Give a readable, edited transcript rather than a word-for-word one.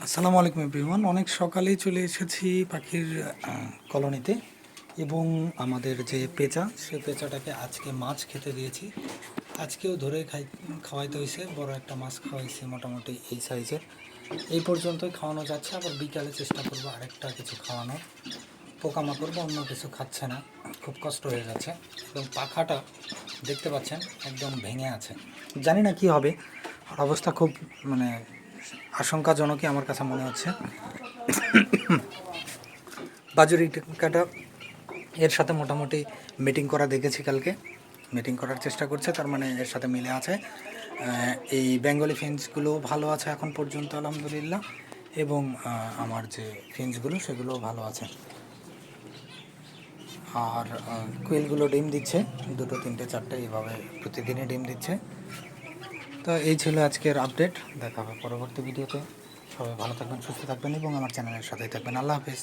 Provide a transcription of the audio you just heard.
আসসালামু আলাইকুম এভরিওয়ান। অনেক সকালেই চলে এসেছি পাখির কলোনিতে এবং আমাদের যে পেঁচা সেই পেঁচাটাকে আজকে মাছ খেতে দিয়েছি। আজকেও ধরে খাওয়াইতে হয়েছে, বড় একটা মাছ খাওয়াইছি, মোটামুটি এই সাইজের। এই পর্যন্তই খাওয়ানো যাচ্ছে, আবার বিকালে চেষ্টা করবো আরেকটা কিছু খাওয়ানোর। পোকামাকড় বা অন্য কিছু খাচ্ছে না, খুব কষ্ট হয়ে যাচ্ছে। এবং পাখাটা দেখতে পাচ্ছেন একদম ভেঙে আছে, জানি না কি হবে। আর অবস্থা খুব মানে আশঙ্কাজনকই আমার কাছে মনে হচ্ছে। বাজুরি টিকাটা এর সাথে মোটামুটি মিটিং করা দেখেছি, কালকে মিটিং করার চেষ্টা করছে, তার মানে এর সাথে মিলে আছে। এই বেঙ্গলি ফিন্সগুলো ভালো আছে এখন পর্যন্ত আলহামদুলিল্লাহ, এবং আমার যে ফিন্সগুলো সেগুলোও ভালো আছে। আর কুইলগুলো ডিম দিচ্ছে, দুটো তিনটে চারটে এভাবে প্রতিদিনই ডিম দিচ্ছে। তো এই ছিল আজকের আপডেট, দেখা হবে পরবর্তী ভিডিওতে। সবাই ভালো থাকবেন, সুস্থ থাকবেন এবং আমার চ্যানেলের সাথেই থাকবেন। আল্লাহ হাফিজ।